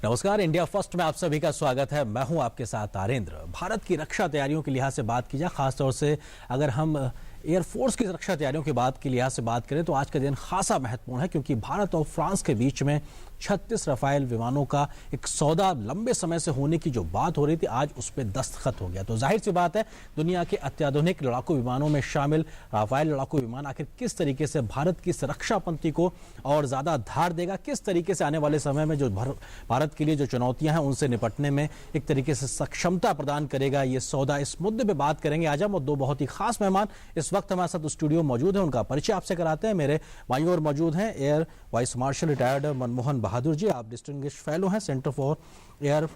नमस्कार, India first में आप सभी का स्वागत है। मैं हूं आपके साथ आरेंद्र। भारत की रक्षा तैयारियों के लिहाज से बात की जाए, खासतौर से अगर हम एयरफोर्स की रक्षा तैयारियों की बात के लिहाज से बात करें तो आज का दिन खासा महत्वपूर्ण है, क्योंकि भारत और फ्रांस के बीच में 36 राफेल विमानों का एक सौदा लंबे समय से होने की जो बात हो रही थी, आज उस पर दस्तखत हो गया। तो जाहिर सी बात है, दुनिया के अत्याधुनिक लड़ाकू विमानों में शामिल राफेल लड़ाकू विमान आखिर किस तरीके से भारत की रक्षा पंक्ति को और ज्यादा धार देगा, किस तरीके से आने वाले समय में जो भारत के लिए जो चुनौतियां हैं उनसे निपटने में एक तरीके से सक्षमता प्रदान करेगा ये सौदा। इस मुद्दे पे बात करेंगे आज हम, और दो बहुत ही खास मेहमान इस वक्त हमारे साथ स्टूडियो मौजूद हैं। उनका परिचय आपसे कराते हैं। मेरे बाईं ओर मौजूद हैं air vice marshal retired Manmohan Bahadur ji. आप डिस्टिंग्विश्ड फेलो हैं centre for air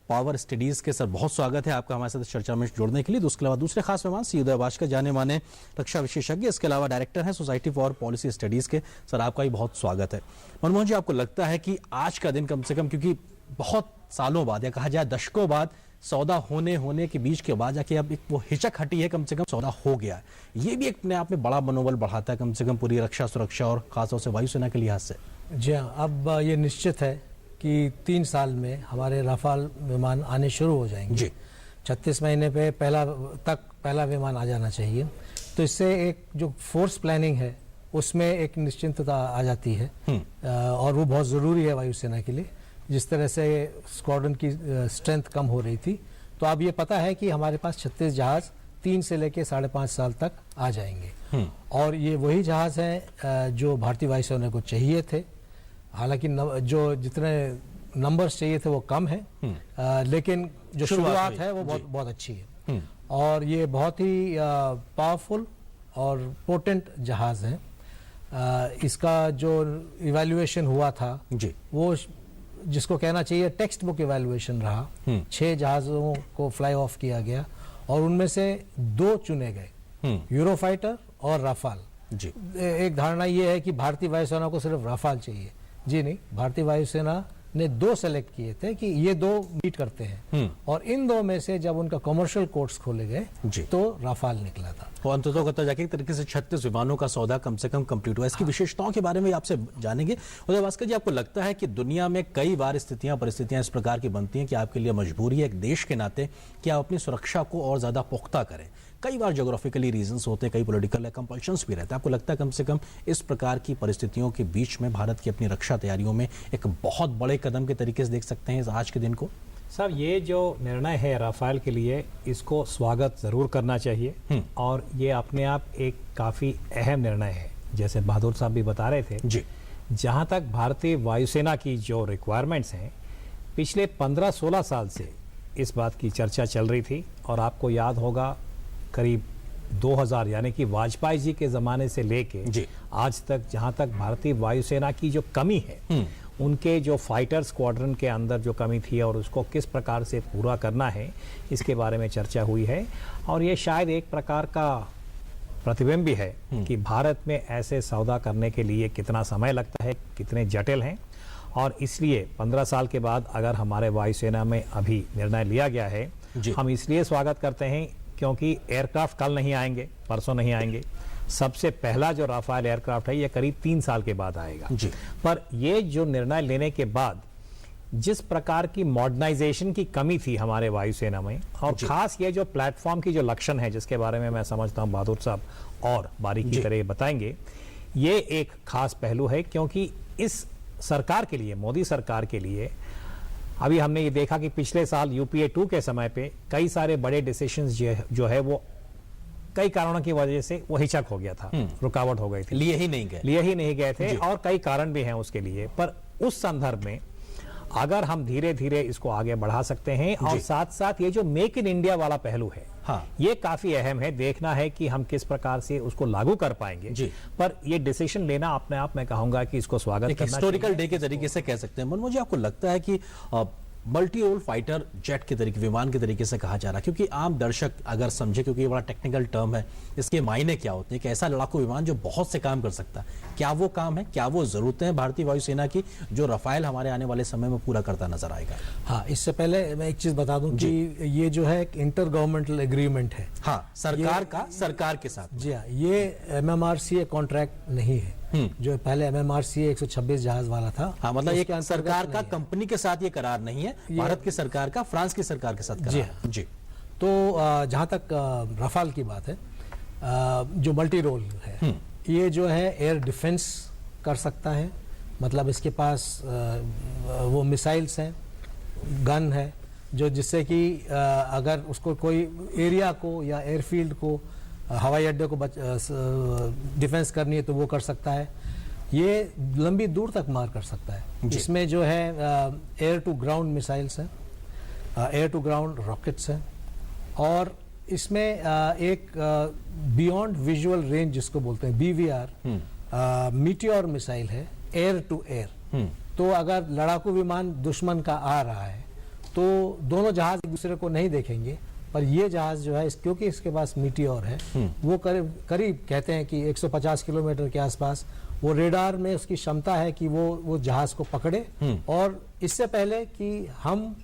power studies के। सर, बहुत स्वागत है आपका हमारे साथ चर्चा में जुड़ने के लिए। उसके अलावा दूसरे खास मेहमान सी उदय भास्कर, जाने माने रक्षा विशेषज्ञ, इसके अलावा डायरेक्टर हैं सोसाइटी फॉर पॉलिसी स्टडीज के। सर, आपका भी बहुत स्वागत है। मनमोहन जी, आपको लगता है कि आज का दिन कम से कम, क्योंकि बहुत सालों बाद या कहा जाए दशकों बाद सौदा होने के बीच के बाद जाके अब एक वो हिचक हटी है, कम से कम सौदा हो गया है, ये भी अपने आप में बड़ा मनोबल बढ़ाता है कम से कम पूरी रक्षा सुरक्षा और खासतौर से वायुसेना के लिहाज से। जी हाँ, अब ये निश्चित है कि 3 साल में हमारे राफेल विमान आने शुरू हो जाएंगे जी। 36 महीने पे पहला विमान आ जाना चाहिए। तो इससे एक जो फोर्स प्लानिंग है उसमें एक निश्चिंतता आ जाती है, और वो बहुत ज़रूरी है वायुसेना के लिए। जिस तरह से स्क्वाड्रन की स्ट्रेंथ कम हो रही थी, तो अब ये पता है कि हमारे पास 36 जहाज 3 से लेकर 5.5 साल तक आ जाएंगे, और ये वही जहाज हैं जो भारतीय वायुसेना को चाहिए थे। हालांकि जो जितने नंबर्स चाहिए थे वो कम है, लेकिन जो शुरुआत है वो बहुत अच्छी है, और ये बहुत ही पावरफुल और पोटेंट जहाज है। इसका जो इवैल्यूएशन हुआ था जी, वो जिसको कहना चाहिए टेक्स्ट बुक इवैल्यूएशन रहा। 6 जहाजों को फ्लाई ऑफ किया गया और उनमें से 2 चुने गए, यूरोफाइटर और राफेल जी। एक धारणा ये है कि भारतीय वायुसेना को सिर्फ राफेल चाहिए, जी नहीं, भारतीय वायुसेना ने 2 सेलेक्ट किए थे कि ये 2 मीट करते हैं, और इन 2 में से जब उनका कमर्शियल कोर्ट्स खोले गए तो राफेल निकला था। तो अंततः जाके एक तरीके से 36 विमानों का सौदा कम से कम कंप्लीट हुआ। इसकी विशेषताओं के बारे में आपसे जानेंगे। उदय भास्कर जी, आपको लगता है कि दुनिया में कई बार परिस्थितियां इस प्रकार की बनती हैं कि आपके लिए मजबूरी है एक देश के नाते कि आप अपनी सुरक्षा को और ज्यादा पुख्ता करें? कई बार ज्योग्राफिकली रीजंस होते हैं, कई पॉलिटिकल कंपल्शंस भी रहते हैं। आपको लगता है कम से कम इस प्रकार की परिस्थितियों के बीच में भारत की अपनी रक्षा तैयारियों में एक बहुत बड़े कदम के तरीके से देख सकते हैं आज के दिन को? सर, ये जो निर्णय है राफेल के लिए, इसको स्वागत जरूर करना चाहिए, और ये अपने आप एक काफी अहम निर्णय है। जैसे बहादुर साहब भी बता रहे थे जी, जहां तक भारतीय वायुसेना की जो रिक्वायरमेंट्स हैं, पिछले 15-16 साल से इस बात की चर्चा चल रही थी, और आपको याद होगा करीब 2000 यानी कि वाजपेयी जी के ज़माने से लेके आज तक जहां तक भारतीय वायुसेना की जो कमी है, उनके जो फाइटर स्क्वाड्रन के अंदर जो कमी थी और उसको किस प्रकार से पूरा करना है, इसके बारे में चर्चा हुई है। और ये शायद एक प्रकार का प्रतिबिंब भी है कि भारत में ऐसे सौदा करने के लिए कितना समय लगता है, कितने जटिल हैं, और इसलिए 15 साल के बाद अगर हमारे वायुसेना में अभी निर्णय लिया गया है, हम इसलिए स्वागत करते हैं क्योंकि एयरक्राफ्ट कल नहीं आएंगे, परसों नहीं आएंगे। सबसे पहला जो राफेल एयरक्राफ्ट है ये करीब 3 साल के बाद आएगा जी। पर ये जो निर्णय लेने के बाद जिस प्रकार की मॉडर्नाइजेशन की कमी थी हमारे वायुसेना में, और खास ये जो प्लेटफॉर्म की जो लक्षण है जिसके बारे में मैं समझता हूं बहादुर साहब और बारीकी तरह बताएंगे, ये एक खास पहलू है। क्योंकि इस सरकार के लिए, मोदी सरकार के लिए, अभी हमने ये देखा कि पिछले साल UPA 2 के समय पे कई सारे बड़े डिसीजंस जो है वो कई कारणों की वजह से वो हिचक हो गया था, रुकावट हो गई थी, लिए ही नहीं गए थे, और कई कारण भी हैं उसके लिए। पर उस संदर्भ में अगर हम धीरे धीरे इसको आगे बढ़ा सकते हैं, और साथ साथ ये जो मेक इन इंडिया वाला पहलू है, ये काफी अहम है। देखना है कि हम किस प्रकार से उसको लागू कर पाएंगे, पर ये डिसीजन लेना अपने आप मैं कहूंगा कि इसको स्वागत करना हिस्टोरिकल डे के तरीके से कह सकते हैं। मनमोहन जी, आपको लगता है कि मल्टी रोल फाइटर जेट के तरीके, विमान के तरीके से कहा जा रहा है, क्योंकि आम दर्शक अगर समझे, क्योंकि ये बड़ा टेक्निकल टर्म है, इसके मायने क्या होते हैं? कि ऐसा लड़ाकू विमान जो बहुत से काम कर सकता है, क्या वो काम है, क्या वो जरूरतें हैं भारतीय वायुसेना की जो राफेल हमारे आने वाले समय में पूरा करता नजर आएगा? हाँ, इससे पहले मैं एक चीज बता दूं कि ये जो है इंटर गवर्नमेंटल एग्रीमेंट है, हाँ, सरकार के साथ। जी हाँ, ये MMRCA कॉन्ट्रैक्ट नहीं है। जो पहले MMRCA 126 जहाज वाला था। हाँ, मतलब उसके एक अंतर्गत सरकार का नहीं है। कंपनी के साथ ये करार नहीं है, भारत की सरकार का फ्रांस की सरकार के साथ करार जी है। जी तो जहाँ तक रफाल की बात है, जो मल्टी रोल है, ये जो है एयर डिफेंस कर सकता है, मतलब इसके पास वो मिसाइल्स हैं, गन है, जो जिससे कि अगर उसको कोई एरिया को या एयरफील्ड को, हवाई अड्डे को डिफेंस करनी है तो वो कर सकता है। ये लंबी दूर तक मार कर सकता है। इसमें जो है एयर टू ग्राउंड मिसाइल्स हैं, एयर टू ग्राउंड रॉकेट्स हैं, और इसमें एक बियॉन्ड विजुअल रेंज जिसको बोलते हैं BVR मीटियोर मिसाइल है, एयर टू एयर। तो अगर लड़ाकू विमान दुश्मन का आ रहा है तो दोनों जहाज एक दूसरे को नहीं देखेंगे, पर ये जहाज जो है क्योंकि इसके पास मीटियोर है, वो करीब कहते हैं कि 150 किलोमीटर के आसपास वो रेडार में उसकी क्षमता है कि वो जहाज को पकड़े, और इससे पहले कि हम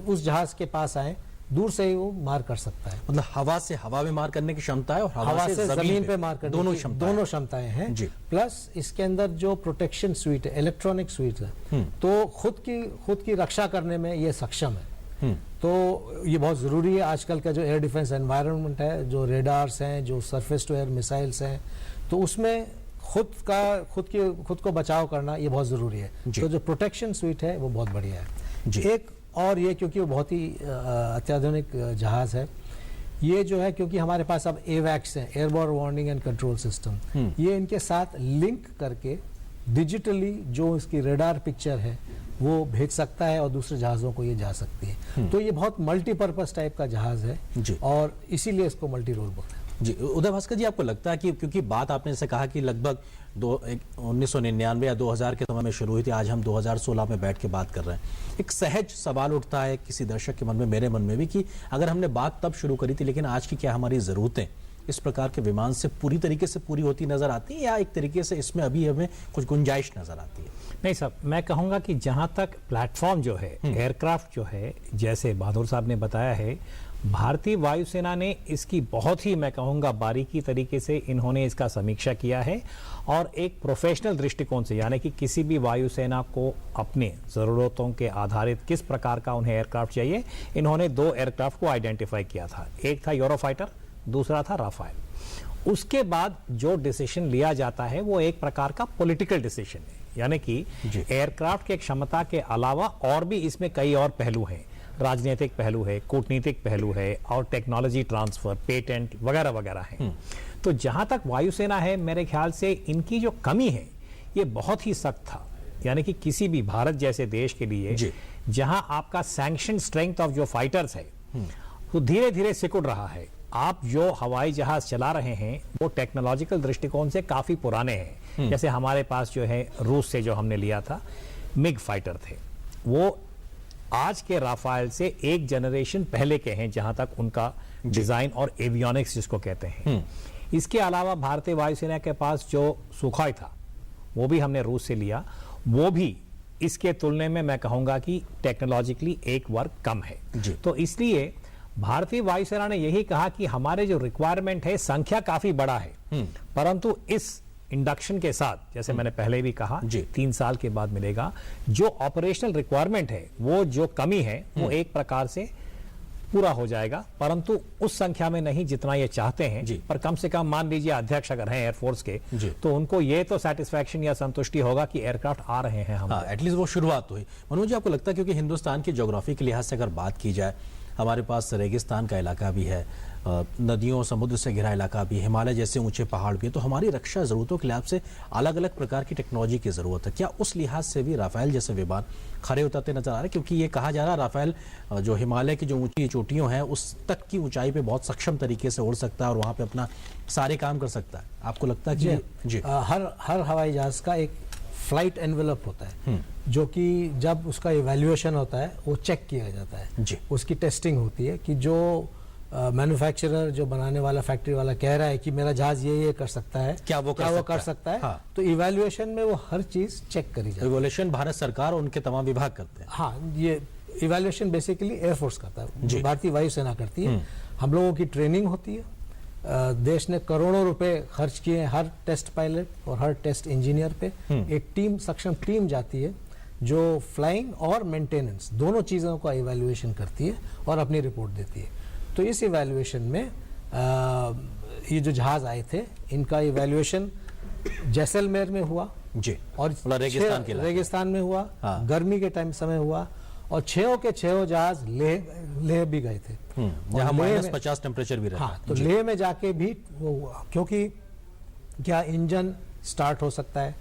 उस जहाज के पास आए, दूर से ही वो मार कर सकता है। मतलब हवा से हवा में मार करने की क्षमता है और हवा से जमीन पे मार करने दोनों की दोनों क्षमताएं हैं जी। प्लस इसके अंदर जो प्रोटेक्शन स्वीट है, इलेक्ट्रॉनिक स्वीट है, तो खुद की रक्षा करने में ये सक्षम है। तो ये बहुत जरूरी है। आजकल का जो एयर डिफेंस एनवायरनमेंट है, जो रेडार्स हैं, जो सरफेस टू एयर मिसाइल्स हैं, तो उसमें खुद को बचाव करना ये बहुत जरूरी है। तो जो प्रोटेक्शन स्वीट है वो बहुत बढ़िया है। एक और ये क्योंकि वो बहुत ही अत्याधुनिक जहाज है, ये जो है क्योंकि हमारे पास अब एवैक्स हैं, airborne warning and control system, ये इनके साथ लिंक करके डिजिटली जो इसकी रेडार पिक्चर है वो भेज सकता है और दूसरे जहाज़ों को ये जा सकती है। तो ये बहुत मल्टीपर्पज टाइप का जहाज है और इसीलिए इसको मल्टी रोल बोलते हैं। जी उदय भास्कर जी, आपको लगता है कि क्योंकि बात आपने जैसे कहा कि लगभग 1999 या 2000 के समय में शुरू हुई थी, आज हम 2016 में बैठ के बात कर रहे हैं, एक सहज सवाल उठता है किसी दर्शक के मन में, मेरे मन में भी, कि अगर हमने बात तब शुरू करी थी, लेकिन आज की क्या हमारी ज़रूरतें इस प्रकार के विमान से पूरी तरीके से पूरी होती नजर आती है, या एक तरीके से इसमें अभी हमें कुछ गुंजाइश नजर आती है? नहीं साहब, मैं कहूँगा कि जहाँ तक प्लेटफॉर्म जो है, एयरक्राफ्ट जो है, जैसे बहादुर साहब ने बताया है, भारतीय वायुसेना ने इसकी बहुत ही, मैं कहूँगा, बारीकी तरीके से इन्होंने इसका समीक्षा किया है, और एक प्रोफेशनल दृष्टिकोण से, यानी कि किसी भी वायुसेना को अपने ज़रूरतों के आधारित किस प्रकार का उन्हें एयरक्राफ्ट चाहिए, इन्होंने 2 एयरक्राफ्ट को आइडेंटिफाई किया था। एक था यूरोफाइटर, दूसरा था राफेल। उसके बाद जो डिसीजन लिया जाता है वो एक प्रकार का पॉलिटिकल डिसीजन है, यानी कि एयरक्राफ्ट के क्षमता के अलावा और भी इसमें कई और पहलू हैं, राजनीतिक पहलू है, कूटनीतिक पहलू है, और टेक्नोलॉजी ट्रांसफर, पेटेंट वगैरह वगैरह है। तो जहां तक वायुसेना है, मेरे ख्याल से इनकी जो कमी है ये बहुत ही सख्त था, यानी कि किसी भी भारत जैसे देश के लिए जहां आपका सैंक्शन स्ट्रेंथ ऑफ जो फाइटर्स है वो धीरे धीरे सिकुड़ रहा है। आप जो हवाई जहाज चला रहे हैं वो टेक्नोलॉजिकल दृष्टिकोण से काफी पुराने हैं। जैसे हमारे पास जो है रूस से जो हमने लिया था मिग फाइटर थे, वो आज के राफेल से एक जनरेशन पहले के हैं जहां तक उनका डिजाइन और एवियोनिक्स जिसको कहते हैं। इसके अलावा भारतीय वायुसेना के पास जो सुखोई था वो भी हमने रूस से लिया, वो भी इसके तुलने में मैं कहूंगा कि टेक्नोलॉजिकली एक वर्ग कम है। तो इसलिए भारतीय वायुसेना ने यही कहा कि हमारे जो रिक्वायरमेंट है संख्या काफी बड़ा है, परंतु इस इंडक्शन के साथ, जैसे मैंने पहले भी कहा, 3 साल के बाद मिलेगा। जो ऑपरेशनल रिक्वायरमेंट है, वो जो कमी है वो एक प्रकार से पूरा हो जाएगा, परंतु उस संख्या में नहीं जितना ये चाहते हैं। पर कम से कम मान लीजिए अध्यक्ष अगर हैं एयरफोर्स के, तो उनको ये तो सेटिस्फैक्शन या संतुष्टि होगा कि एयरक्राफ्ट आ रहे हैं हम। एटलीस्ट वो शुरुआत हुई। मनोज जी, आपको लगता है क्योंकि हिंदुस्तान की ज्योग्राफी के लिहाज से अगर बात की जाए, हमारे पास रेगिस्तान का इलाका भी है, नदियों समुद्र से घिरा इलाका भी, हिमालय जैसे ऊंचे पहाड़ भी है, तो हमारी रक्षा जरूरतों के लिहाज से अलग अलग प्रकार की टेक्नोलॉजी की जरूरत है। क्या उस लिहाज से भी राफेल जैसे विमान खरे उतरते नजर आ रहे हैं? क्योंकि ये कहा जा रहा है राफेल जो हिमालय की जो ऊंची चोटियों हैं उस तक की ऊंचाई पे बहुत सक्षम तरीके से उड़ सकता है और वहां पे अपना सारे काम कर सकता है। आपको लगता है कि जी हर हवाई जहाज का एक फ्लाइट एनवेलप होता है, जो कि जब उसका इवैल्यूएशन होता है वो चेक किया जाता है, उसकी टेस्टिंग होती है कि जो मैन्युफैक्चरर, जो बनाने वाला, फैक्ट्री वाला कह रहा है कि मेरा जहाज ये कर सकता है, क्या वो कर सकता है। हाँ। तो इवैल्यूएशन में वो हर चीज चेक करी जाती है। इवैल्यूएशन भारत सरकार और उनके तमाम विभाग करते हैं। हाँ, ये इवैल्यूएशन बेसिकली एयरफोर्स करता है, भारतीय वायुसेना करती है। हम लोगों की ट्रेनिंग होती है, देश ने करोड़ों रुपए खर्च किए हैं हर टेस्ट पायलट और हर टेस्ट इंजीनियर पे। एक टीम, सक्षम टीम जाती है जो फ्लाइंग और मेंटेनेंस दोनों चीज़ों का इवैल्यूएशन करती है और अपनी रिपोर्ट देती है। तो इस इवैल्यूएशन में ये जो जहाज आए थे इनका इवैल्यूएशन जैसलमेर में हुआ जी, और रेगिस्तान में हुआ, गर्मी के टाइम समय हुआ, और 6 के 6 जहाज लेह भी गए थे जहां -50 टेम्परेचर भी रहता है। हाँ, तो लेह में जाके भी वो हुआ, क्योंकि क्या इंजन स्टार्ट हो सकता है,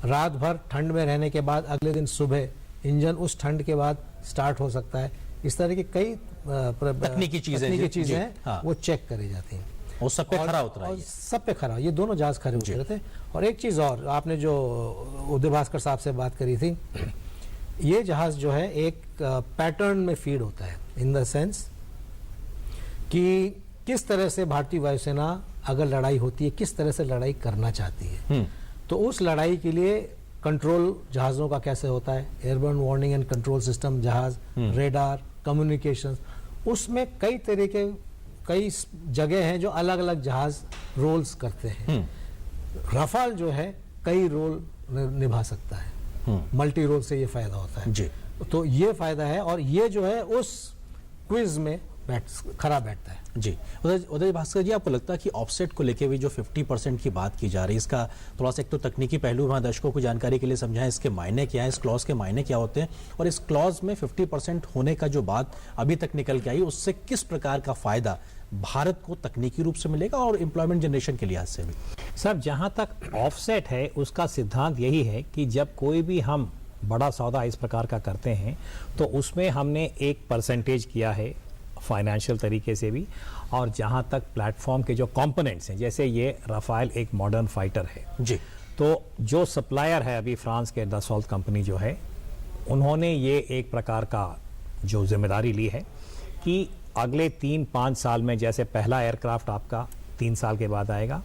रात भर ठंड में रहने के बाद अगले दिन सुबह इंजन उस ठंड के बाद स्टार्ट हो सकता है। इस तरह की कई तकनीकी चीजें हैं, हाँ, वो चेक करी जाती हैं और सब पे खरा उतरा है। सब पे खरा, ये दोनों जहाज खरे उतरे थे। और एक चीज और, आपने जो उदय भास्कर साहब से बात करी थी, ये जहाज जो है एक पैटर्न में फीड होता है, इन द सेंस कि किस तरह से भारतीय वायुसेना अगर लड़ाई होती है किस तरह से लड़ाई करना चाहती है। तो उस लड़ाई के लिए कंट्रोल जहाज़ों का कैसे होता है, airborne warning and control system जहाज, रेडार, कम्युनिकेशंस, उसमें कई तरीके, कई जगह हैं जो अलग अलग जहाज रोल्स करते हैं। रफाल जो है कई रोल निभा सकता है, मल्टी रोल से ये फायदा होता है जी। तो ये फायदा है, और ये जो है उस क्विज में खरा बैठता है जी। उदय भास्कर जी, आपको लगता है कि ऑफसेट को लेके भी जो 50% की बात की जा रही है, इसका थोड़ा सा एक तो तकनीकी पहलू वहाँ दर्शकों को जानकारी के लिए समझाएं, इसके मायने क्या है, इस क्लॉज के मायने क्या होते हैं, और इस क्लॉज में 50% होने का जो बात अभी तक निकल के आई, उससे किस प्रकार का फायदा भारत को तकनीकी रूप से मिलेगा और एम्प्लॉयमेंट जनरेशन के लिहाज से भी? सर, जहां तक ऑफसेट है उसका सिद्धांत यही है कि जब कोई भी हम बड़ा सौदा इस प्रकार का करते हैं तो उसमें हमने एक परसेंटेज किया है फाइनेंशियल तरीके से भी, और जहां तक प्लेटफॉर्म के जो कंपोनेंट्स हैं, जैसे ये राफेल एक मॉडर्न फाइटर है जी, तो जो सप्लायर है अभी फ्रांस के दसॉल्ट कंपनी जो है, उन्होंने ये एक प्रकार का जो जिम्मेदारी ली है कि अगले 3-5 साल में, जैसे पहला एयरक्राफ्ट आपका 3 साल के बाद आएगा,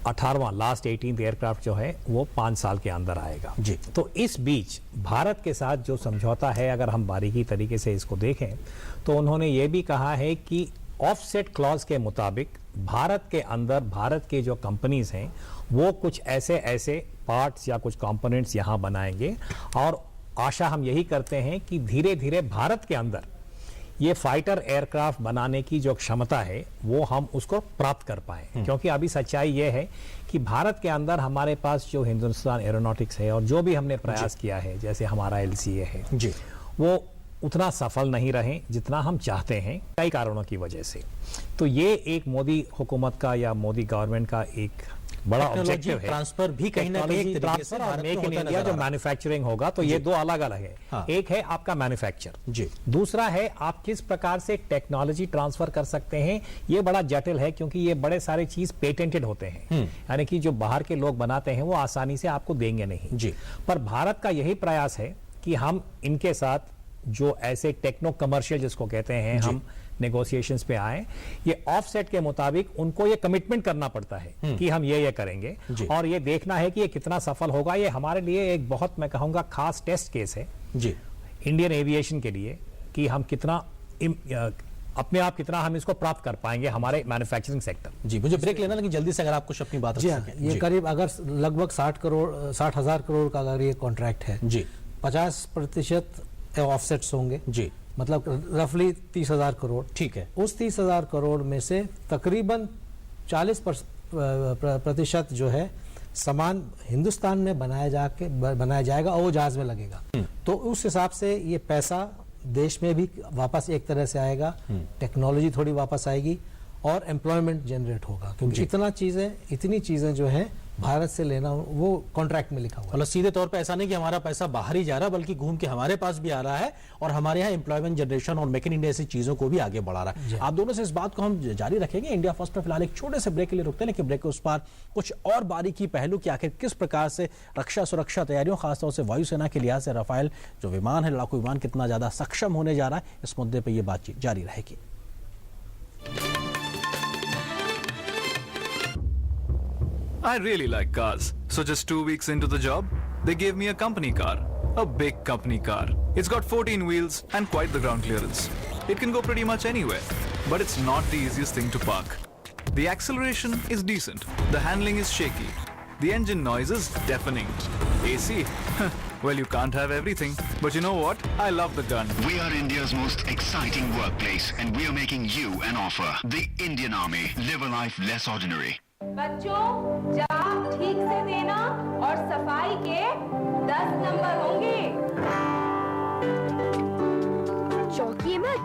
18वां लास्ट 18th एयरक्राफ्ट जो है वो 5 साल के अंदर आएगा जी। तो इस बीच भारत के साथ जो समझौता है, अगर हम बारीकी तरीके से इसको देखें तो उन्होंने ये भी कहा है कि ऑफसेट क्लॉज के मुताबिक भारत के अंदर भारत के जो कंपनीज हैं वो कुछ ऐसे पार्ट्स या कुछ कंपोनेंट्स यहाँ बनाएंगे, और आशा हम यही करते हैं कि धीरे धीरे भारत के अंदर ये फाइटर एयरक्राफ्ट बनाने की जो क्षमता है वो हम उसको प्राप्त कर पाए। क्योंकि अभी सच्चाई ये है कि भारत के अंदर हमारे पास जो हिंदुस्तान एरोनॉटिक्स है और जो भी हमने प्रयास किया है, जैसे हमारा LCA है जी, वो उतना सफल नहीं रहे जितना हम चाहते हैं कई कारणों की वजह से। तो ये एक मोदी हुकूमत का या मोदी गवर्नमेंट का एक बड़ा ऑब्जेक्टिव है, ट्रांसफर भी कहीं ना कहीं ट्रांसफर और मेक इन इंडिया जो मैन्युफैक्चरिंग होगा, तो ये दो अलग अलग है। हाँ। एक है आपका मैन्युफैक्चर जी, दूसरा है आप किस प्रकार से टेक्नोलॉजी ट्रांसफर कर सकते हैं। ये बड़ा जटिल है क्योंकि ये बड़े सारे चीज पेटेंटेड होते हैं, यानी कि जो बाहर के लोग बनाते हैं वो आसानी से आपको देंगे नहीं जी। पर भारत का यही प्रयास है कि हम इनके साथ जो ऐसे टेक्नो कमर्शियल जिसको कहते हैं, हम नेगोशिएशंस पे आए। ये ऑफसेट के मुताबिक उनको ये कमिटमेंट करना पड़ता है कि हम ये करेंगे, और ये देखना है कि ये कितना सफल होगा। ये हमारे लिए एक बहुत, मैं कहूंगा, खास टेस्ट केस है जी, इंडियन एविएशन के लिए, कि हम कितना अपने आप कितना हम इसको प्राप्त कर पाएंगे हमारे मैन्युफैक्चरिंग सेक्टर। जी, मुझे ब्रेक लेना, लेकिन जल्दी से अगर आप कुछ अपनी बात जी हाँ, ये करीब अगर लगभग 60,000 करोड़ का अगर ये कॉन्ट्रैक्ट है जी, 50% ऑफसेट्स होंगे जी, मतलब रफली 30,000 करोड़। ठीक है। उस 30,000 करोड़ में से तकरीबन 40% जो है सामान हिंदुस्तान में बनाया जाएगा और वो जहाज में लगेगा। तो उस हिसाब से ये पैसा देश में भी वापस एक तरह से आएगा, टेक्नोलॉजी थोड़ी वापस आएगी और एम्प्लॉयमेंट जनरेट होगा, क्योंकि इतनी चीजें जो है भारत से लेना वो कॉन्ट्रैक्ट में लिखा हुआ है। मतलब सीधे तौर पे ऐसा नहीं कि हमारा पैसा बाहर ही जा रहा है, बल्कि घूम के हमारे पास भी आ रहा है और हमारे यहाँ एम्प्लॉयमेंट जनरेशन और मेक इन इंडिया ऐसी चीजों को भी आगे बढ़ा रहा है। आप दोनों से इस बात को हम जारी रखेंगे। इंडिया फर्स्ट में फिलहाल एक छोटे से ब्रेक के लिए रुकते हैं, लेकिन ब्रेक के उस पार कुछ और बारीकी पहलू कि आखिर किस प्रकार से रक्षा सुरक्षा तैयारियों, खासतौर से वायुसेना के लिहाज से राफेल जो विमान है, लड़ाकू विमान, कितना ज्यादा सक्षम होने जा रहा है, इस मुद्दे पर यह बातचीत जारी रहेगी। I really like cars. So just 2 weeks into the job, they gave me a company car. A big company car. It's got 14 wheels and quite the ground clearance. It can go pretty much anywhere. But it's not the easiest thing to park. The acceleration is decent. The handling is shaky. The engine noise is deafening. AC? Well, you can't have everything. But you know what? I love the gun. We are India's most exciting workplace and we are making you an offer. The Indian Army. Live a life less ordinary. बच्चों जवाब ठीक से देना और सफाई के 10 number होंगे। चौंकिए मत,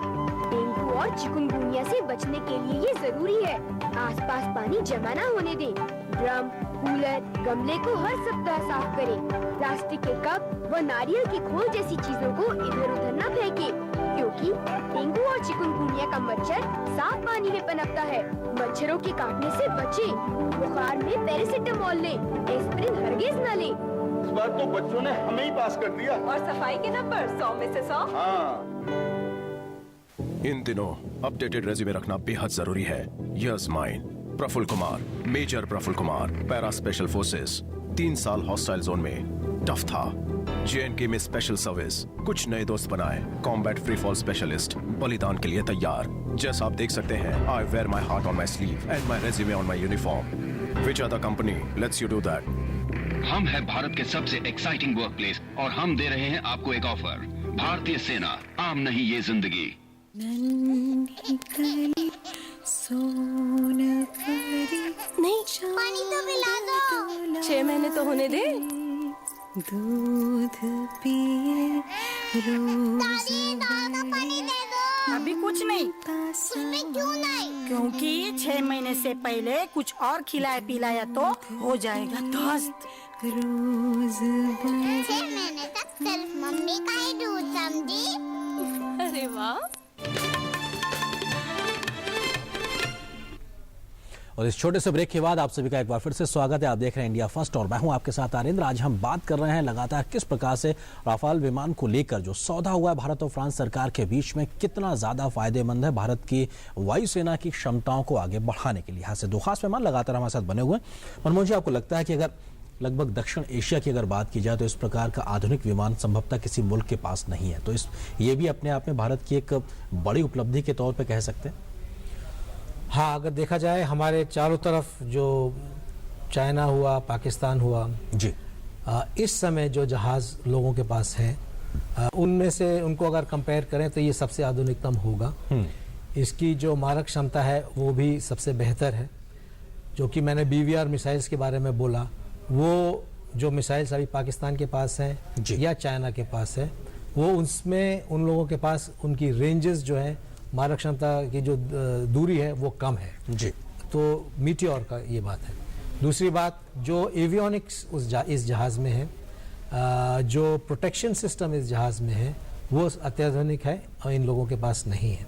डेंगू और चिकुनगुनिया से बचने के लिए ये जरूरी है। आसपास पानी जमा न होने दें। ड्रम, कूलर, गमले को हर सप्ताह साफ करें। प्लास्टिक के कप व नारियल की खोल जैसी चीजों को इधर उधर न फेंकें, क्योंकि डेंगू और चिकुनगुनिया का मच्छर साफ पानी में पनपता है। मच्छरों के काटने से बचें। बुखार में पैरासिटामोल लें, एस्प्रिन हरगिज न लें। इस बार तो बच्चों ने हमें ही पास कर दिया। और सफाई के नंबर 100 में से 100। हाँ। इन दिनों अपडेटेड रेज्यूमे रखना बेहद जरूरी है। Yes mine Praful Kumar, major Praful Kumar, para special forces, 3 साल हॉस्टाइल जोन में टफ था। JNK में स्पेशल सर्विस, कुछ नए दोस्त बनाए, कॉम्बैट फ्री फॉल स्पेशलिस्ट, बलिदान के लिए तैयार। जैसा आप देख सकते हैं, I wear my heart on my sleeve and my resume on my uniform. Which are the company lets you do that. हम है भारत के सबसे एक्साइटिंग वर्कप्लेस और हम दे रहे हैं आपको एक ऑफर। भारतीय सेना, आम नहीं ये जिंदगी। नहीं, पानी तो पिला दो। 6 महीने तो होने दे। दूध पिए दादी, दादा पानी दे दो। अभी कुछ नहीं। उसमें क्यों नहीं? क्योंकि 6 महीने से पहले कुछ और खिलाया पिलाया तो हो जाएगा दस्त। 6 महीने तक सिर्फ मम्मी का ही दूध, समझी? अरे वाह। और इस छोटे से ब्रेक के बाद आप सभी का एक बार फिर से स्वागत है। आप देख रहे हैं इंडिया फर्स्ट और मैं हूं आपके साथ आरेंद्र। आज हम बात कर रहे हैं लगातार किस प्रकार से राफेल विमान को लेकर जो सौदा हुआ है भारत और फ्रांस सरकार के बीच में कितना ज्यादा फायदेमंद है भारत की वायुसेना की क्षमताओं को आगे बढ़ाने के लिहाज से। 2 खास मेहमान लगातार हमारे साथ बने हुए हैं। मनमोहन जी, आपको लगता है कि अगर लगभग दक्षिण एशिया की अगर बात की जाए तो इस प्रकार का आधुनिक विमान संभवतः किसी मुल्क के पास नहीं है, तो ये भी अपने आप में भारत की एक बड़ी उपलब्धि के तौर पर कह सकते हैं? हाँ, अगर देखा जाए हमारे चारों तरफ जो चाइना हुआ, पाकिस्तान हुआ जी, इस समय जो जहाज़ लोगों के पास है उनमें से उनको अगर कंपेयर करें तो ये सबसे आधुनिकतम होगा। इसकी जो मारक क्षमता है वो भी सबसे बेहतर है। जो कि मैंने BVR मिसाइल्स के बारे में बोला, वो जो मिसाइल्स अभी पाकिस्तान के पास हैं या चाइना के पास है, वो उसमें उन लोगों के पास उनकी रेंजेस जो है, मारक क्षमता की जो दूरी है वो कम है जी। तो मीटियोर का ये बात है। दूसरी बात, जो एवियोनिक्स इस जहाज़ में है, जो प्रोटेक्शन सिस्टम इस जहाज़ में है, वो अत्याधुनिक है और इन लोगों के पास नहीं है।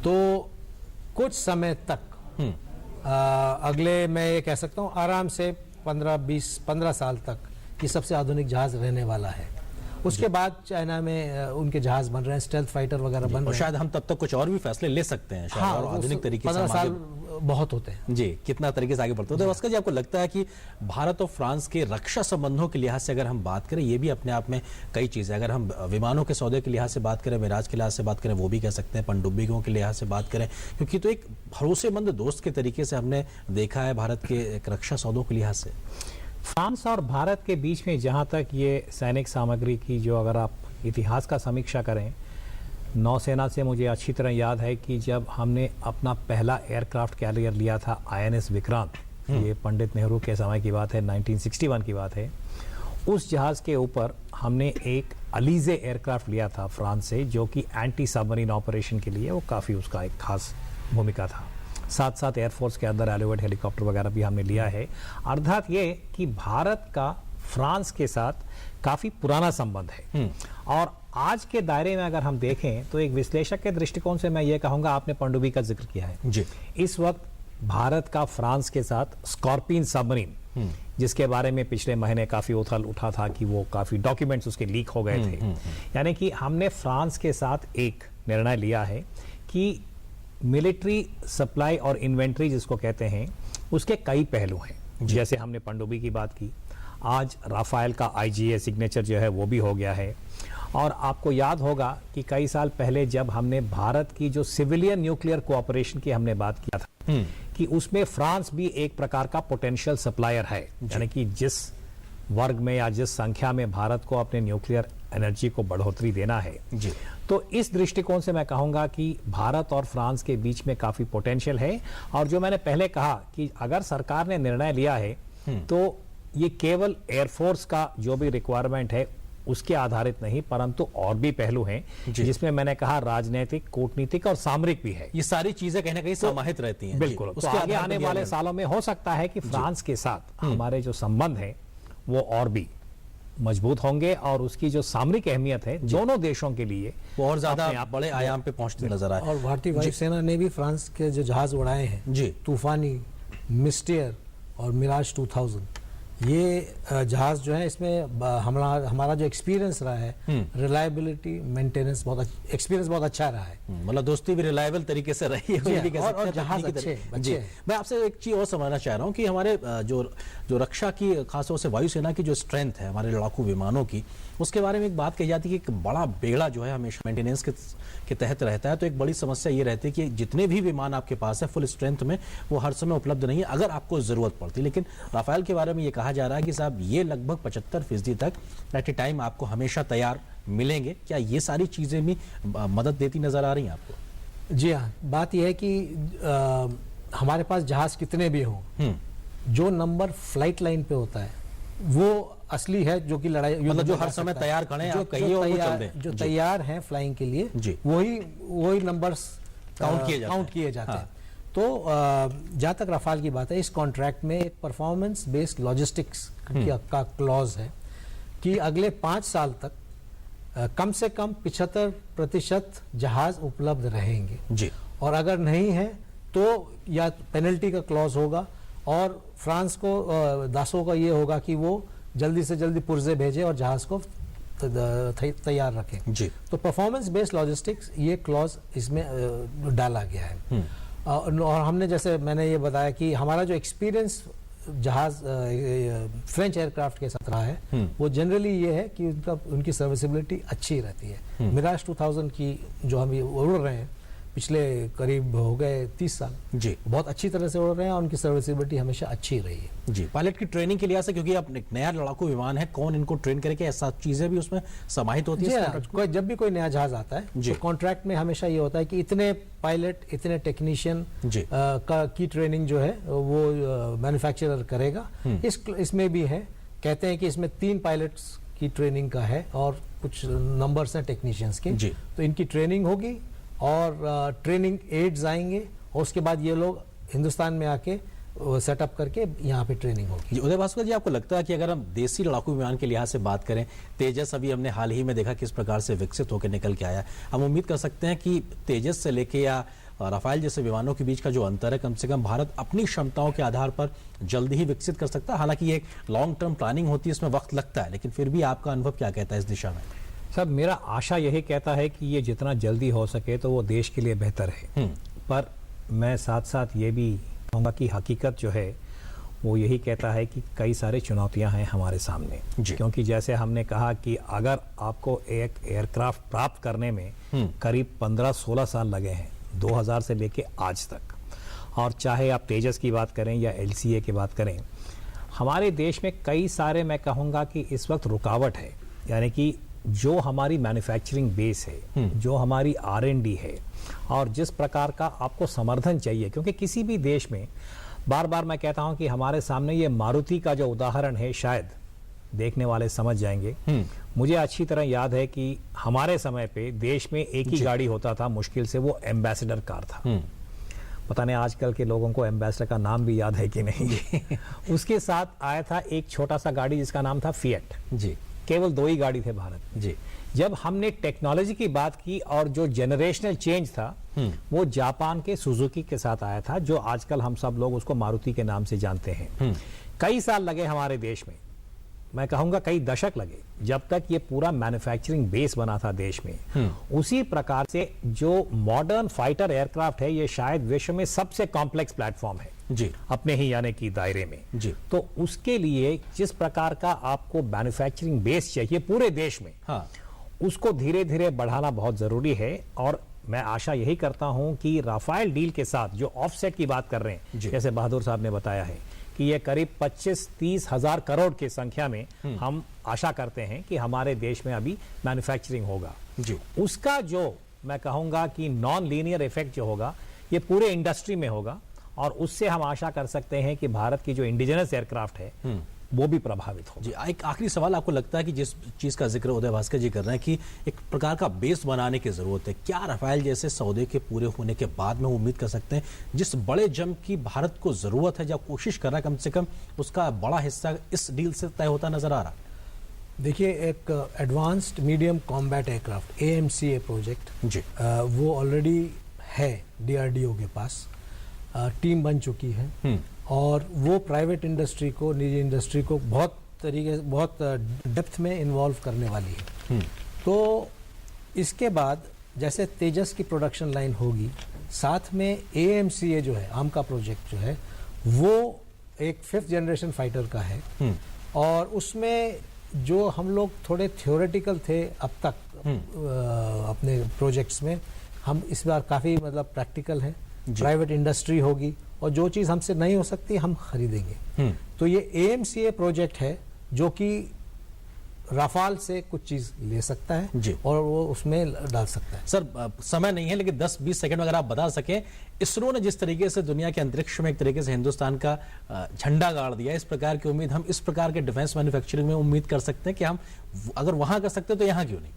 तो कुछ समय तक अगले मैं ये कह सकता हूँ आराम से 15 साल तक ये सबसे आधुनिक जहाज़ रहने वाला है। उसके बाद चाइना में उनके जहाज बन रहे हैं, स्टेल्थ फाइटर वगैरह बन रहे हैं। और शायद हम तब तक कुछ और भी फैसले ले सकते हैं शायद। हाँ, और आधुनिक तरीके से 15 साल बहुत होते हैं जी, कितना तरीके से आगे बढ़ते हैं। तो भास्कर जी, आपको लगता है कि भारत और फ्रांस के रक्षा संबंधों के लिहाज से अगर हम बात करें, ये भी अपने आप में कई चीजें, अगर हम विमानों के सौदे के लिहाज से बात करें, मिराज के लिहाज से बात करें, वो भी कह सकते हैं, पनडुब्बियों के लिहाज से बात करें, क्योंकि तो एक भरोसेमंद दोस्त के तरीके से हमने देखा है भारत के रक्षा सौदों के लिहाज से। फ्रांस और भारत के बीच में जहां तक ये सैनिक सामग्री की जो अगर आप इतिहास का समीक्षा करें, नौसेना से मुझे अच्छी तरह याद है कि जब हमने अपना पहला एयरक्राफ्ट कैरियर लिया था INS विक्रांत, ये पंडित नेहरू के समय की बात है, 1961 की बात है, उस जहाज़ के ऊपर हमने एक अलीजे एयरक्राफ्ट लिया था फ्रांस से, जो कि एंटी सबमरीन ऑपरेशन के लिए वो काफ़ी उसका एक खास भूमिका था। साथ साथ एयरफोर्स के अंदर एलिवेट हेलीकॉप्टर वगैरह भी हमने लिया है। अर्थात ये कि भारत का फ्रांस के साथ काफ़ी पुराना संबंध है। और आज के दायरे में अगर हम देखें तो एक विश्लेषक के दृष्टिकोण से मैं ये कहूँगा, आपने पनडुब्बी का जिक्र किया है जी। इस वक्त भारत का फ्रांस के साथ स्कॉर्पियन सबमरीन, जिसके बारे में पिछले महीने काफ़ी उथल उठा था कि वो काफ़ी डॉक्यूमेंट्स उसके लीक हो गए थे, यानी कि हमने फ्रांस के साथ एक निर्णय लिया है कि मिलिट्री सप्लाई और इन्वेंट्री जिसको कहते हैं, उसके कई पहलू हैं। जैसे हमने पनडुब्बी की बात की, आज राफेल का IGA सिग्नेचर जो है वो भी हो गया है। और आपको याद होगा कि कई साल पहले जब हमने भारत की जो सिविलियन न्यूक्लियर कोऑपरेशन की हमने बात किया था कि उसमें फ्रांस भी एक प्रकार का पोटेंशियल सप्लायर है, यानी कि जिस वर्ग में या जिस संख्या में भारत को अपने न्यूक्लियर एनर्जी को बढ़ोतरी देना है जी। तो इस दृष्टिकोण से मैं कहूंगा कि भारत और फ्रांस के बीच में काफी पोटेंशियल है। और जो मैंने पहले कहा कि अगर सरकार ने निर्णय लिया है तो ये केवल एयरफोर्स का जो भी रिक्वायरमेंट है उसके आधारित नहीं, परंतु और भी पहलू हैं जिसमें मैंने कहा राजनीतिक, कूटनीतिक और सामरिक भी है। ये सारी चीजें कहीं ना कहीं समाहित रहती हैं। बिल्कुल। तो आगे आने वाले सालों में हो सकता है कि फ्रांस के साथ हमारे जो संबंध है वो और भी मजबूत होंगे और उसकी जो सामरिक अहमियत है दोनों देशों के लिए वो और ज्यादा बड़े आयाम पे पहुंचते नजर आए। और भारतीय वायुसेना ने भी फ्रांस के जो जहाज उड़ाए हैं जी, तूफानी, मिस्टियर और मिराज 2000, ये जहाज जो है इसमें हमारा जो एक्सपीरियंस रहा है, रिलायबिलिटी, मेंटेनेंस, एक्सपीरियंस बहुत अच्छा रहा है। मतलब दोस्ती भी रिलायबल तरीके से रही है और जहाज अच्छे। मैं आपसे एक चीज और समझना चाह रहा हूँ कि हमारे जो रक्षा की, खासतौर से वायुसेना की जो स्ट्रेंथ है हमारे लड़ाकू विमानों की, उसके बारे में एक बात कही जाती है कि एक बड़ा बेड़ा जो है हमेशा मेंटेनेंस के तहत रहता है। तो एक बड़ी समस्या ये रहती है कि जितने भी विमान आपके पास है फुल स्ट्रेंथ में वो हर समय उपलब्ध नहीं है अगर आपको जरूरत पड़ती। लेकिन राफेल के बारे में ये कहा जा रहा है कि साहब ये लगभग 75% तक एट ए टाइम आपको हमेशा तैयार मिलेंगे। क्या ये सारी चीजें भी मदद देती नजर आ रही हैं आपको? जी हाँ, बात यह है कि हमारे पास जहाज कितने भी हों, जो नंबर फ्लाइट लाइन पे होता है वो असली है, जो कि लड़ाई मतलब जो हर समय तैयार खड़े हैं, जो तैयार हैं फ्लाइंग के लिए, वही नंबर्स काउंट किए जाते हैं। तो जहाँ तक रफाल की बात है, इस कॉन्ट्रैक्ट में एक परफॉर्मेंस बेस्ड लॉजिस्टिक्स का क्लॉज है कि अगले 5 साल तक कम से कम 75% जहाज उपलब्ध रहेंगे जी। और अगर नहीं है तो या पेनल्टी का क्लॉज होगा और फ्रांस को दासों का ये होगा कि वो जल्दी से जल्दी पुर्जे भेजे और जहाज को तैयार रखें जी। तो परफॉर्मेंस बेस्ड लॉजिस्टिक्स ये क्लॉज इसमें डाला गया है। और हमने, जैसे मैंने ये बताया कि हमारा जो एक्सपीरियंस जहाज फ्रेंच एयरक्राफ्ट के साथ रहा है वो जनरली ये है कि उनकी सर्विसिबिलिटी अच्छी रहती है। मिराज 2000 की जो हम उड़ रहे हैं पिछले करीब हो गए 30 साल जी, बहुत अच्छी तरह से उड़ रहे हैं और उनकी सर्विसिबिलिटी हमेशा अच्छी रही है जी। पायलट की ट्रेनिंग के लिहाज से, क्योंकि अब नया लड़ाकू विमान है, कौन इनको ट्रेन करेगा, ऐसा चीजें भी उसमें समाहित होती है। जब भी कोई नया जहाज आता है तो कॉन्ट्रैक्ट में हमेशा ये होता है कि इतने पायलट, इतने टेक्नीशियन की ट्रेनिंग जो है वो मैन्युफैक्चरर करेगा। इसमें भी है, कहते हैं कि इसमें 3 पायलट्स की ट्रेनिंग का है और कुछ नंबर्स हैं टेक्नीशियंस के, तो इनकी ट्रेनिंग होगी और ट्रेनिंग एड्स आएंगे और उसके बाद ये लोग हिंदुस्तान में आके सेटअप करके यहाँ पे ट्रेनिंग होगी। उदय भास्कर जी, आपको लगता है कि अगर हम देसी लड़ाकू विमान के लिहाज से बात करें, तेजस अभी हमने हाल ही में देखा किस प्रकार से विकसित होकर निकल के आया, हम उम्मीद कर सकते हैं कि तेजस से लेके या राफेल जैसे विमानों के बीच का जो अंतर है, कम से कम भारत अपनी क्षमताओं के आधार पर जल्दी ही विकसित कर सकता है? हालांकि ये एक लॉन्ग टर्म प्लानिंग होती है, इसमें वक्त लगता है, लेकिन फिर भी आपका अनुभव क्या कहता है इस दिशा में? सब मेरा आशा यही कहता है कि ये जितना जल्दी हो सके तो वो देश के लिए बेहतर है। पर मैं साथ साथ ये भी कहूँगा कि हकीकत जो है वो यही कहता है कि कई सारे चुनौतियां हैं हमारे सामने, क्योंकि जैसे हमने कहा कि अगर आपको एक एयरक्राफ्ट प्राप्त करने में करीब 15-16 साल लगे हैं 2000 से लेके आज तक, और चाहे आप तेजस की बात करें या LCA की बात करें, हमारे देश में कई सारे, मैं कहूँगा कि इस वक्त रुकावट है। यानी कि जो हमारी मैन्युफैक्चरिंग बेस है, जो हमारी R&D है और जिस प्रकार का आपको समर्थन चाहिए, क्योंकि किसी भी देश में, बार बार मैं कहता हूं कि हमारे सामने ये मारुति का जो उदाहरण है, शायद देखने वाले समझ जाएंगे। मुझे अच्छी तरह याद है कि हमारे समय पे देश में एक ही गाड़ी होता था, मुश्किल से वो एम्बेसडर कार था। पता नहीं आजकल के लोगों को एम्बेसडर का नाम भी याद है कि नहीं। उसके साथ आया था एक छोटा सा गाड़ी जिसका नाम था फिएट जी। केवल 2 ही गाड़ी थे भारत जी। जब हमने टेक्नोलॉजी की बात की और जो जनरेशनल चेंज था वो जापान के सुजुकी के साथ आया था, जो आजकल हम सब लोग उसको मारुति के नाम से जानते हैं। कई साल लगे हमारे देश में, मैं कहूंगा कई दशक लगे, जब तक ये पूरा मैन्युफैक्चरिंग बेस बना था देश में। उसी प्रकार से जो मॉडर्न फाइटर एयरक्राफ्ट है, ये शायद विश्व में सबसे कॉम्प्लेक्स प्लेटफॉर्म है जी, अपने ही यानी कि दायरे में जी। तो उसके लिए जिस प्रकार का आपको मैन्युफैक्चरिंग बेस चाहिए पूरे देश में, उसको धीरे धीरे बढ़ाना बहुत ज़रूरी है। और मैं आशा यही करता हूं कि राफेल डील के साथ जो ऑफसेट की बात कर रहे हैं, जैसे बहादुर साहब ने बताया है कि ये करीब 25-30 हजार करोड़ की संख्या में हम आशा करते हैं कि हमारे देश में अभी मैन्युफैक्चरिंग होगा जी। उसका जो मैं कहूँगा कि नॉन लीनियर इफेक्ट जो होगा ये पूरे इंडस्ट्री में होगा, और उससे हम आशा कर सकते हैं कि भारत की जो इंडिजिनस एयरक्राफ्ट है वो भी प्रभावित हो जी। एक आखिरी सवाल, आपको लगता है कि जिस चीज का जिक्र उदय भास्कर जी कर रहे हैं कि एक प्रकार का बेस बनाने की जरूरत है, क्या राफेल जैसे सौदे के पूरे होने के बाद में उम्मीद कर सकते हैं जिस बड़े जंप की भारत को जरूरत है, जब कोशिश कर रहा है, कम से कम उसका बड़ा हिस्सा इस डील से तय होता नजर आ रहा है? देखिए, एक advanced medium combat aircraft AMCA project जी वो ऑलरेडी है DRDO के पास, टीम बन चुकी है और वो प्राइवेट इंडस्ट्री को, निजी इंडस्ट्री को बहुत डेप्थ में इन्वॉल्व करने वाली है। तो इसके बाद जैसे तेजस की प्रोडक्शन लाइन होगी, साथ में AMCA जो है, आम का प्रोजेक्ट जो है, वो एक 5th जनरेशन फाइटर का है और उसमें जो हम लोग थोड़े थ्योरेटिकल थे अब तक अपने प्रोजेक्ट्स में, हम इस बार काफ़ी मतलब प्रैक्टिकल है। प्राइवेट इंडस्ट्री होगी और जो चीज़ हमसे नहीं हो सकती हम खरीदेंगे। तो ये AMCA प्रोजेक्ट है जो कि राफेल से कुछ चीज़ ले सकता है जी, और वो उसमें डाल सकता है। सर समय नहीं है, लेकिन 10-20 सेकंड अगर आप बता सकें, इसरो ने जिस तरीके से दुनिया के अंतरिक्ष में एक तरीके से हिंदुस्तान का झंडा गाड़ दिया, इस प्रकार की उम्मीद हम इस प्रकार के डिफेंस मैन्युफैक्चरिंग में उम्मीद कर सकते हैं कि हम अगर वहां कर सकते हैं तो यहाँ क्यों नहीं?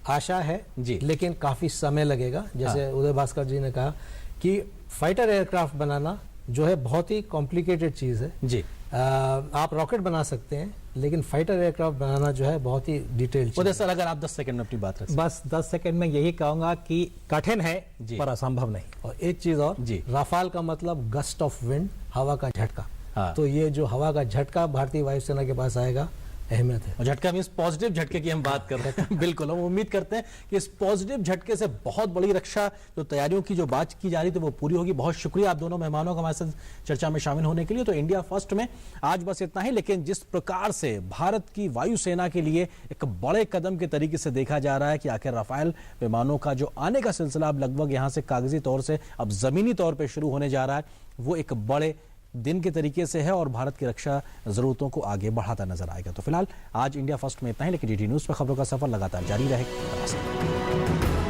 आशा है जी, लेकिन काफ़ी समय लगेगा। जैसे उदय भास्कर जी ने कहा कि फाइटर एयरक्राफ्ट बनाना जो है बहुत ही कॉम्प्लिकेटेड चीज़ है जी। आप रॉकेट बना सकते हैं, लेकिन फाइटर एयरक्राफ्ट बनाना जो है बहुत ही डिटेल चीज़ है। सर अगर आप 10 सेकंड में अपनी बात रखें। बस 10 सेकंड में यही कहूंगा कि कठिन है पर असंभव नहीं। और एक चीज़ और जी, राफेल का मतलब गस्ट ऑफ विंड, हवा का झटका। तो ये जो हवा का झटका भारतीय वायुसेना के पास आएगा, अहमियत है। और झटका मींस पॉजिटिव झटके की हम बात कर रहे हैं। बिल्कुल, हम उम्मीद करते हैं कि इस पॉजिटिव झटके से बहुत बड़ी रक्षा जो तैयारियों की जो बात की जा रही थी वो पूरी होगी। बहुत शुक्रिया आप दोनों मेहमानों का हमारे साथ चर्चा में शामिल होने के लिए। तो इंडिया फर्स्ट में आज बस इतना ही, लेकिन जिस प्रकार से भारत की वायुसेना के लिए एक बड़े कदम के तरीके से देखा जा रहा है कि आखिर राफेल विमानों का जो आने का सिलसिला अब लगभग यहाँ से कागजी तौर से अब जमीनी तौर पर शुरू होने जा रहा है, वो एक बड़े दिन के तरीके से है और भारत की रक्षा जरूरतों को आगे बढ़ाता नजर आएगा। तो फिलहाल आज इंडिया फर्स्ट में इतना ही, लेकिन DD न्यूज पर खबरों का सफर लगातार जारी रहेगा।